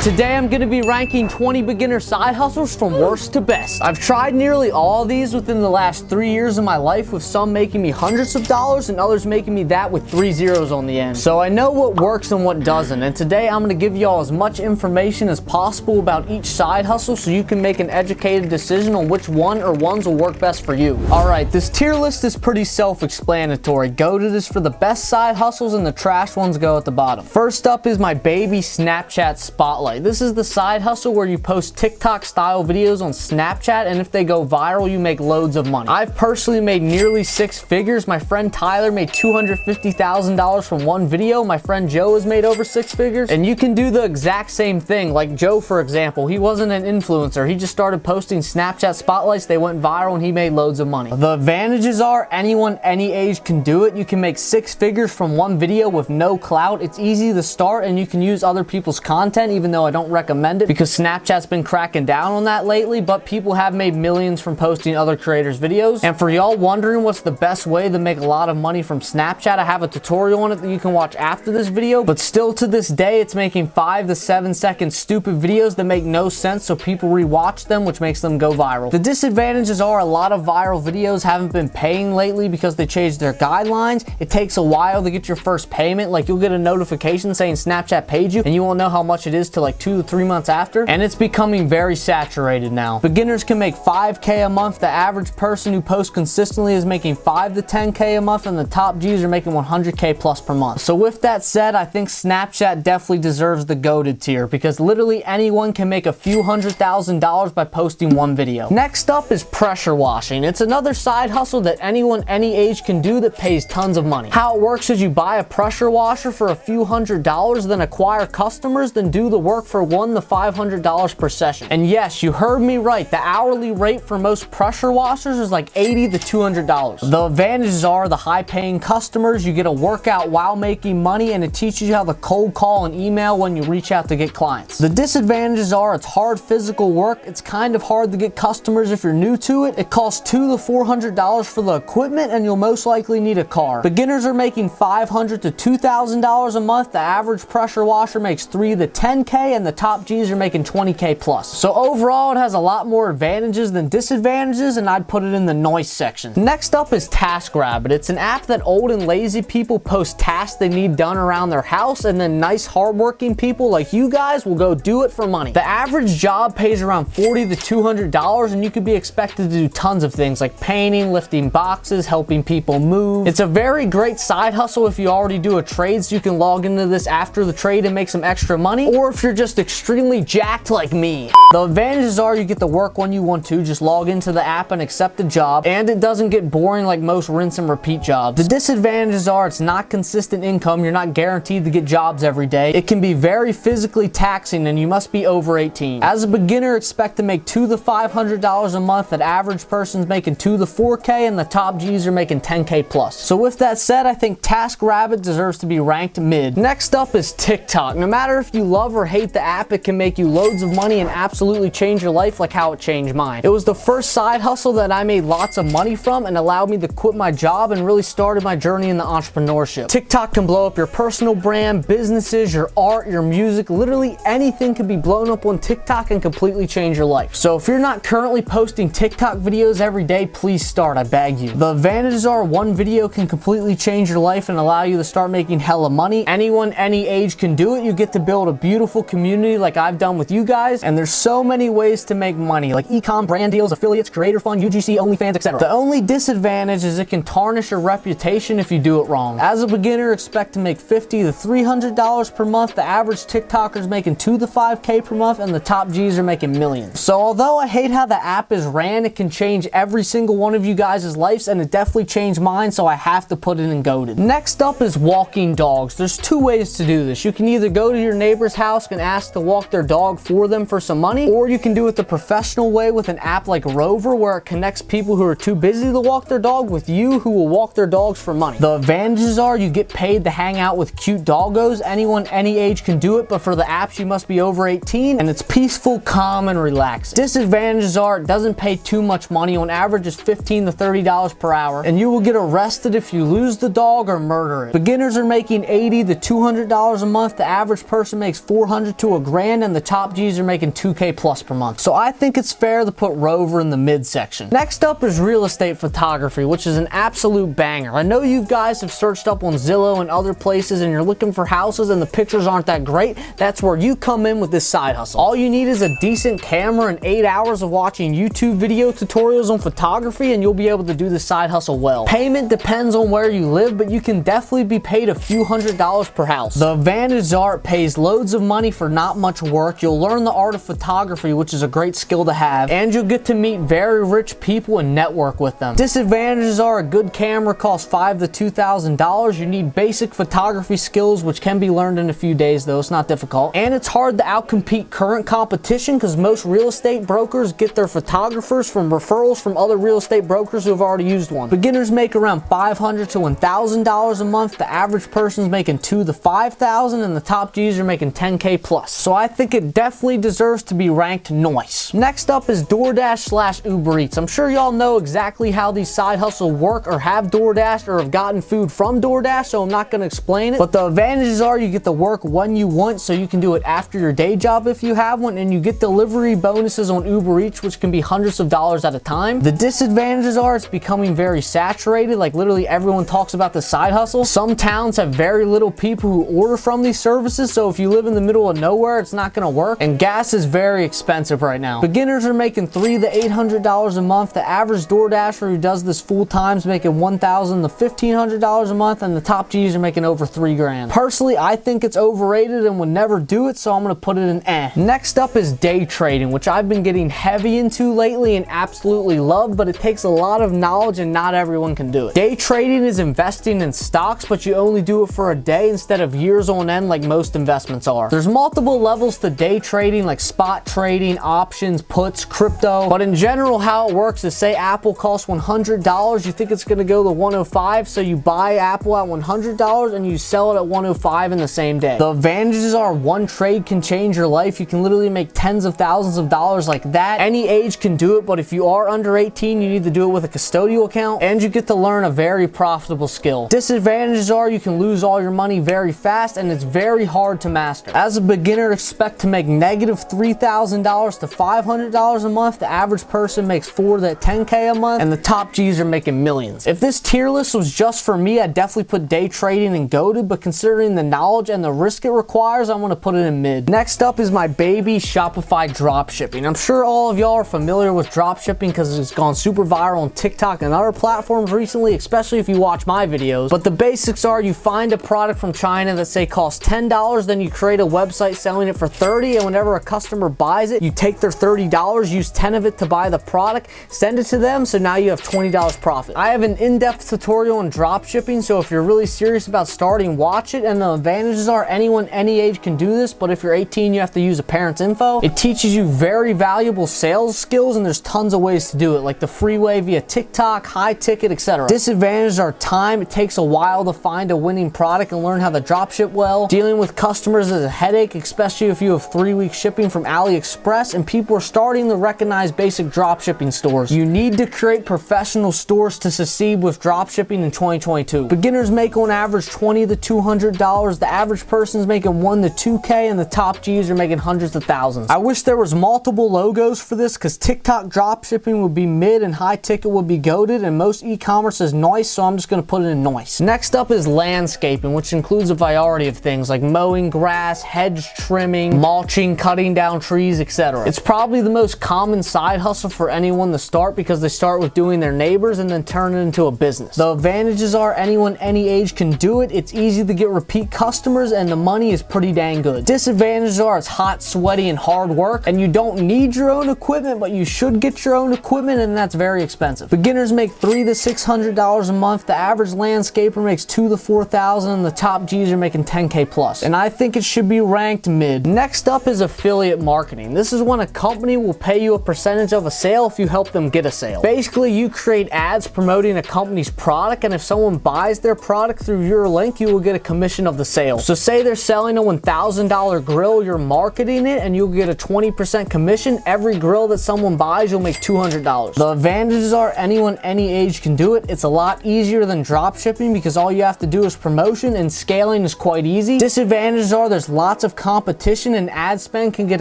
Today I'm going to be ranking 20 beginner side hustles from worst to best. I've tried nearly all of these within the last 3 years of my life, with some making me hundreds of dollars and others making me that with 3 zeros on the end. So I know what works and what doesn't, and today I'm going to give y'all as much information as possible about each side hustle so you can make an educated decision on which one or ones will work best for you. Alright, this tier list is pretty self-explanatory. Goated is for the best side hustles and the trash ones go at the bottom. First up is my baby Snapchat Spotlight. This is the side hustle where you post TikTok style videos on Snapchat, and if they go viral you make loads of money. I've personally made nearly 6 figures. My friend Tyler made $250,000 from one video. My friend Joe has made over 6 figures, and you can do the exact same thing. Like Joe, for example, he wasn't an influencer. He just started posting Snapchat Spotlights. They went viral and he made loads of money. The advantages are anyone any age can do it. You can make 6 figures from one video with no clout. It's easy to start and you can use other people's content, even though I don't recommend it because Snapchat's been cracking down on that lately, but people have made millions from posting other creators' videos. And for y'all wondering what's the best way to make a lot of money from Snapchat, I have a tutorial on it that you can watch after this video, but still to this day it's making 5 to 7 second stupid videos that make no sense, so people rewatch them, which makes them go viral. The disadvantages are a lot of viral videos haven't been paying lately because they changed their guidelines. It takes a while to get your first payment. Like you'll get a notification saying Snapchat paid you and you won't know how much it is till like 2 to 3 months after, and it's becoming very saturated now. Beginners can make 5K a month. The average person who posts consistently is making 5 to 10K a month, and the top G's are making 100K plus per month. So with that said, I think Snapchat definitely deserves the goated tier because literally anyone can make a few $100,000 by posting one video. Next up is pressure washing. It's another side hustle that anyone any age can do that pays tons of money. How it works is you buy a pressure washer for a few $100s, then acquire customers, then do the work for $100 to $500 per session. And yes, you heard me right, the hourly rate for most pressure washers is like $80 to $200. The advantages are the high paying customers, you get a workout while making money, and it teaches you how to cold call and email when you reach out to get clients. The disadvantages are it's hard physical work, it's kind of hard to get customers if you're new to it, it costs $200 to $400 for the equipment, and you'll most likely need a car. Beginners are making $500 to $2,000 a month. The average pressure washer makes 3 to 10K, and the top G's are making 20K plus. So overall it has a lot more advantages than disadvantages, and I'd put it in the noise section. Next up is TaskRabbit. It's an app that old and lazy people post tasks they need done around their house, and then nice hardworking people like you guys will go do it for money. The average job pays around $40 to $200, and you could be expected to do tons of things like painting, lifting boxes, helping people move. It's a very great side hustle if you already do a trade, so you can log into this after the trade and make some extra money, or if you're just extremely jacked like me. The advantages are you get to work when you want to, just log into the app and accept a job, and it doesn't get boring like most rinse and repeat jobs. The disadvantages are it's not consistent income, you're not guaranteed to get jobs every day. It can be very physically taxing, and you must be over 18. As a beginner, expect to make $200 to $500 a month. That average person's making 2 to 4K, and the top G's are making 10K plus. So with that said, I think TaskRabbit deserves to be ranked mid. Next up is TikTok. No matter if you love or hate the app, it can make you loads of money and absolutely change your life like how it changed mine. It was the first side hustle that I made lots of money from and allowed me to quit my job and really started my journey in the entrepreneurship. TikTok can blow up your personal brand, businesses, your art, your music. Literally anything can be blown up on TikTok and completely change your life. So if you're not currently posting TikTok videos every day, please start, I beg you. The advantages are one video can completely change your life and allow you to start making hella money. Anyone any age can do it. You get to build a beautiful community like I've done with you guys, and there's so many ways to make money like e-com, brand deals, affiliates, creator fund, UGC, OnlyFans, etc. The only disadvantage is it can tarnish your reputation if you do it wrong. As a beginner, expect to make $50 to $300 per month. The average TikToker is making 2 to 5K per month, and the top G's are making millions. So although I hate how the app is ran, it can change every single one of you guys' lives, and it definitely changed mine, so I have to put it in goated. Next up is walking dogs. There's 2 ways to do this. You can either go to your neighbor's house and ask to walk their dog for them for some money, or you can do it the professional way with an app like Rover, where it connects people who are too busy to walk their dog with you who will walk their dogs for money. The advantages are you get paid to hang out with cute doggos. Anyone any age can do it, but for the apps you must be over 18, and it's peaceful, calm, and relaxing. Disadvantages are it doesn't pay too much money. On average it's $15 to $30 per hour, and you will get arrested if you lose the dog or murder it. Beginners are making $80 to $200 a month. The average person makes $400 $500 to $1,000, and the top G's are making $2K plus per month. So I think it's fair to put Rover in the midsection. Next up is real estate photography, which is an absolute banger. I know you guys have searched up on Zillow and other places and you're looking for houses and the pictures aren't that great. That's where you come in with this side hustle. All you need is a decent camera and 8 hours of watching YouTube video tutorials on photography, and you'll be able to do the side hustle well. Payment depends on where you live, but you can definitely be paid a few $100s per house. The advantages are it pays loads of money for not much work. You'll learn the art of photography, which is a great skill to have, and you'll get to meet very rich people and network with them. Disadvantages are a good camera costs $5,000 to $2,000. You need basic photography skills, which can be learned in a few days though. It's not difficult. And it's hard to outcompete current competition because most real estate brokers get their photographers from referrals from other real estate brokers who have already used one. Beginners make around $500 to $1,000 a month. The average person's making $2,000 to $5,000, and the top G's are making $10K plus. So I think it definitely deserves to be ranked nice. Next up is DoorDash / Uber Eats. I'm sure y'all know exactly how these side hustles work, or have DoorDash or have gotten food from DoorDash, so I'm not going to explain it. But the advantages are you get to work when you want, so you can do it after your day job if you have one, and you get delivery bonuses on Uber Eats, which can be hundreds of dollars at a time. The disadvantages are it's becoming very saturated. Like literally everyone talks about the side hustle. Some towns have very little people who order from these services, so if you live in the middle of nowhere, it's not going to work. And gas is very expensive right now. Beginners are making $300 to $800 a month. The average DoorDasher who does this full time is making $1,000 to $1,500 a month, and the top G's are making over $3,000. Personally, I think it's overrated and would never do it, so I'm going to put it in eh. Next up is day trading, which I've been getting heavy into lately and absolutely love, but it takes a lot of knowledge and not everyone can do it. Day trading is investing in stocks, but you only do it for a day instead of years on end like most investments are. There's multiple levels to day trading, like spot trading, options, puts, crypto, but in general how it works is, say Apple costs $100, you think it's going to go to 105, so you buy Apple at $100 and you sell it at 105 in the same day. The advantages are one trade can change your life. You can literally make tens of thousands of dollars like that. Any age can do it, but if you are under 18, you need to do it with a custodial account, and you get to learn a very profitable skill. Disadvantages are you can lose all your money very fast, and it's very hard to master. As a beginner, expect to make negative $3,000 to $500 a month. The average person makes $4,000 to $10K a month, and the top G's are making millions. If this tier list was just for me, I'd definitely put day trading and goated, but considering the knowledge and the risk it requires, I'm going to put it in mid. Next up is my baby, Shopify dropshipping. I'm sure all of y'all are familiar with dropshipping because it's gone super viral on TikTok and other platforms recently, especially if you watch my videos. But the basics are you find a product from China that say costs $10, then you create a website selling it for $30, and whenever a customer buys it, you take their $30, use 10 of it to buy the product, send it to them, so now you have $20 profit. I have an in-depth tutorial on dropshipping, so if you're really serious about starting, watch it. And the advantages are anyone any age can do this, but if you're 18, you have to use a parent's info. It teaches you very valuable sales skills, and there's tons of ways to do it, like the free way via TikTok, high ticket, etc. Disadvantages are time. It takes a while to find a winning product and learn how to dropship well. Dealing with customers is a headache, especially if you have 3-week shipping from AliExpress, and people are starting to recognize basic dropshipping stores. You need to create professional stores to succeed with dropshipping in 2022. Beginners make on average $20 to $200. The average person's making $1 to $2K, and the top G's are making hundreds of thousands. I wish there was multiple logos for this, because TikTok dropshipping would be mid and high ticket would be goated, and most e-commerce is nice, so I'm just going to put it in nice. Next up is landscaping, which includes a variety of things like mowing grass, hedge trimming, mulching, cutting down trees, etc. It's probably the most common side hustle for anyone to start because they start with doing their neighbors and then turn it into a business. The advantages are anyone any age can do it. It's easy to get repeat customers, and the money is pretty dang good. Disadvantages are it's hot, sweaty, and hard work, and you don't need your own equipment, but you should get your own equipment, and that's very expensive. Beginners make $300 to $600 a month. The average landscaper makes $2,000 to $4,000, and the top G's are making $10K plus. And I think it should be ranked mid. Next up is affiliate marketing. This is when a company will pay you a percentage of a sale if you help them get a sale. Basically, you create ads promoting a company's product, and if someone buys their product through your link, you will get a commission of the sale. So say they're selling a $1,000 grill, you're marketing it, and you'll get a 20% commission. Every grill that someone buys, you'll make $200. The advantages are anyone any age can do it. It's a lot easier than drop shipping because all you have to do is promotion, and scaling is quite easy. Disadvantages are there's lots of competition and ad spend can get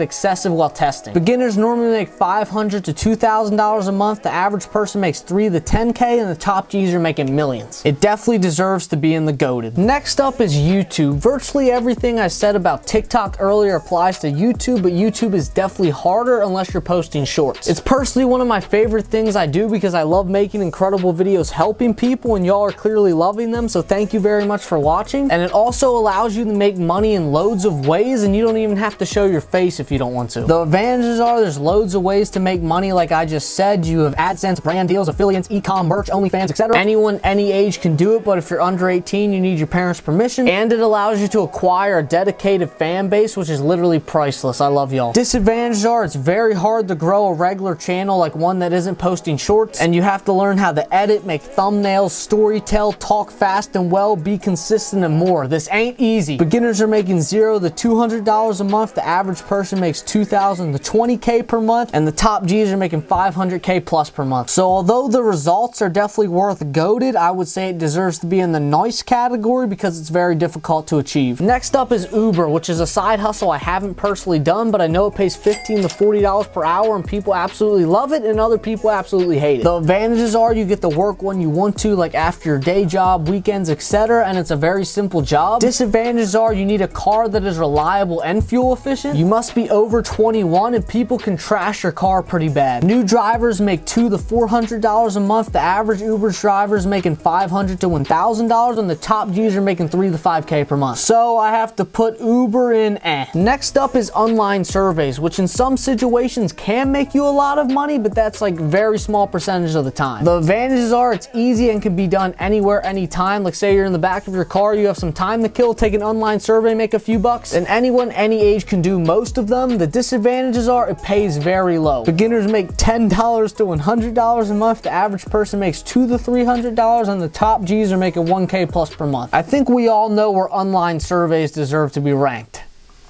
excessive while testing. Beginners normally make $500 to $2,000 a month. The average person makes $3 to $10K, and the top G's are making millions. It definitely deserves to be in the GOATed. Next up is YouTube. Virtually everything I said about TikTok earlier applies to YouTube, but YouTube is definitely harder unless you're posting shorts. It's personally one of my favorite things I do because I love making incredible videos helping people, and y'all are clearly loving them, so thank you very much for watching. And it also allows you to make money in loads of ways, and you don't even have to show your face if you don't want to. The advantages are there's loads of ways to make money like I just said. You have AdSense, brand deals, affiliates, e-com, merch, OnlyFans, etc. Anyone, any age can do it, but if you're under 18, you need your parents' permission, and it allows you to acquire a dedicated fan base, which is literally priceless. I love y'all. Disadvantages are it's very hard to grow a regular channel like one that isn't posting shorts, and you have to learn how to edit, make thumbnails, storytell, talk fast and well, be consistent, and more. This ain't easy. Beginners are making $0 to $200 a month. The average person makes $2,000 to $20K per month, and the top G's are making $500K plus per month. So although the results are definitely worth GOATed, I would say it deserves to be in the nice category because it's very difficult to achieve. Next up is Uber, which is a side hustle I haven't personally done, but I know it pays $15 to $40 per hour, and people absolutely love it, and other people absolutely hate it. The advantages are you get to work when you want to, like after your day job, weekends, etc., and it's a very simple job. Disadvantages are you need a car that is reliable and fuel efficient. You must be over 21, and people can trash your car pretty bad. New drivers make $200 to $400 a month. The average Uber driver is making $500 to $1,000, and the top G's are making $3 to $5K per month. So I have to put Uber in eh. Next up is online surveys, which in some situations can make you a lot of money, but that's like very small percentage of the time. The advantages are it's easy and can be done anywhere, anytime. Like say you're in the back of your car, you have some time to kill, take an online survey, make a few bucks, and anyone, any age can do most of them. The disadvantages are it pays very low. Beginners make $10 to $100 a month. The average person makes $200 to $300, and the top G's are making $1K plus per month. I think we all know where online surveys deserve to be ranked.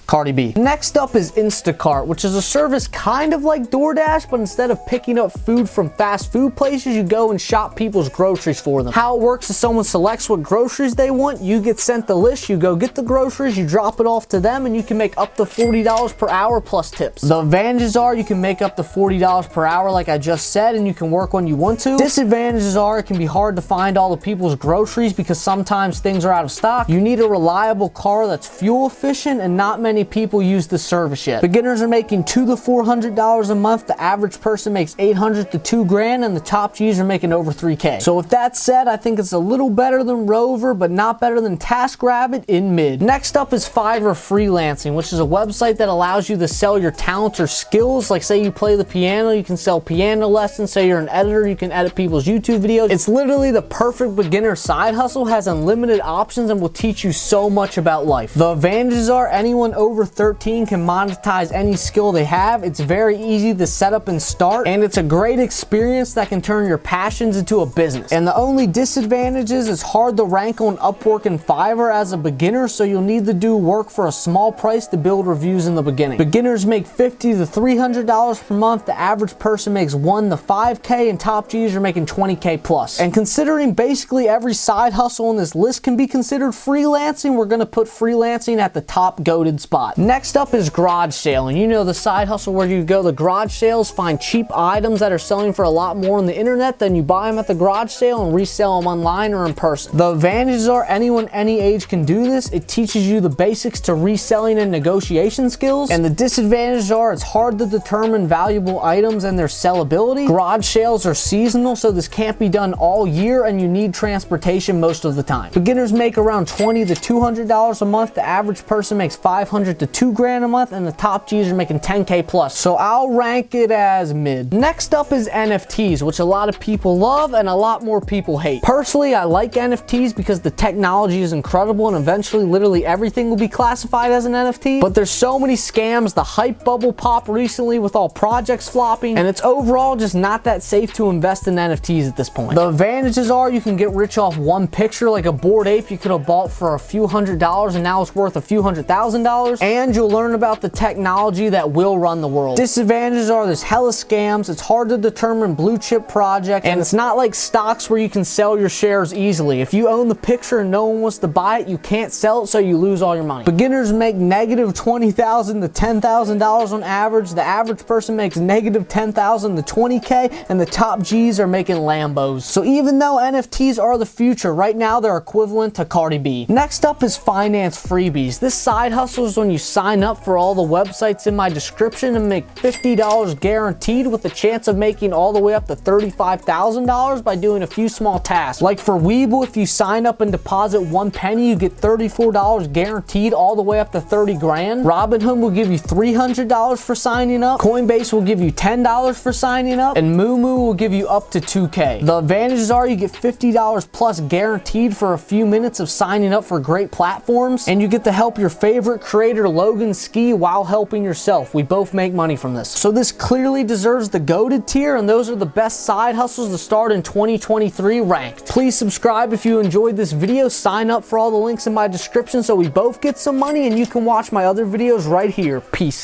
Cardi B. Next up is Instacart, which is a service kind of like DoorDash, but instead of picking up food from fast food places, you go and shop people's groceries for them. How it works is someone selects what groceries they want, you get sent the list, you go get the groceries, you drop it off to them, and you can make up to $40 per hour plus tips. The advantages are you can make up to $40 per hour like I just said, and you can work when you want to. Disadvantages are it can be hard to find all the people's groceries because sometimes things are out of stock. You need a reliable car that's fuel efficient, and not many people use the service yet. Beginners are making $200 to $400 a month. The average person makes $800 to $2,000, and the top G's are making over $3K. So with that said, I think it's a little better than Rover, but not better than TaskRabbit in mid. Next up is Fiverr Freelancing, which is a website that allows you to sell your talents or skills. Like say you play the piano, you can sell piano lessons. Say you're an editor, you can edit people's YouTube videos. It's literally the perfect beginner side hustle, has unlimited options, and will teach you so much about life. The advantages are anyone over 13 can monetize any skill they have. It's very easy to set up and start, and it's a great experience that can turn your passions into a business. And the only disadvantage is it's hard to rank on Upwork and Fiverr as a beginner, so you'll need to do work for a small price to build reviews in the beginning. Beginners make $50 to $300 per month. The average person makes $1 to $5K, and top G's are making $20K plus. And considering basically every side hustle on this list can be considered freelancing, we're gonna put freelancing at the top GOATed spot. Next up is garage sailing. You know, the side hustle where you go to garage sales, find cheap items that are selling for a lot more on the internet, then you buy them at the garage sale and resell them online or in person. The advantages are anyone, any age can do this. It teaches you the basics to reselling and negotiation skills. And the disadvantages are it's hard to determine valuable items and their sellability. Garage sales are seasonal, so this can't be done all year, and you need transportation most of the time. Beginners make around $20 to $200 a month. The average person makes $500 to $2,000 a month, and the top G's are making $10K plus. So I'll rank it as mid. Next up is NFTs, which a lot of people love and a lot more people hate. Personally, I like NFTs because the technology is incredible, and eventually literally everything will be classified as an NFT. But there's so many scams. The hype bubble popped recently with all projects flopping, and it's overall just not that safe to invest in NFTs at this point. The advantages are you can get rich off one picture, like a Bored Ape you could have bought for a few $100s and now it's worth a few $100,000. and you'll learn about the technology that will run the world. Disadvantages are there's hella scams, it's hard to determine blue chip projects, and it's not like stocks where you can sell your shares easily. If you own the picture and no one wants to buy it, you can't sell it, so you lose all your money. Beginners make negative $20,000 to $10,000 on average. The average person makes negative $10,000 to $20K, and the top G's are making Lambos. So even though NFTs are the future, right now they're equivalent to Cardi B. Next up is finance freebies. This side hustle is when you sign up for all the websites in my description and make $50 guaranteed, with a chance of making all the way up to $35,000 by doing a few small tasks. Like for Webull, if you sign up and deposit 1 penny, you get $34 guaranteed all the way up to 30 grand. Robinhood will give you $300 for signing up. Coinbase will give you $10 for signing up, and Moo will give you up to 2K. The advantages are you get $50 plus guaranteed for a few minutes of signing up for great platforms, and you get to help your favorite creator Logan ski while helping yourself. We both make money from this. So this clearly deserves the goated tier, and those are the best side hustles to start in 2023 ranked. Please subscribe if you enjoyed this video. Sign up for all the links in my description so we both get some money, and you can watch my other videos right here. Peace.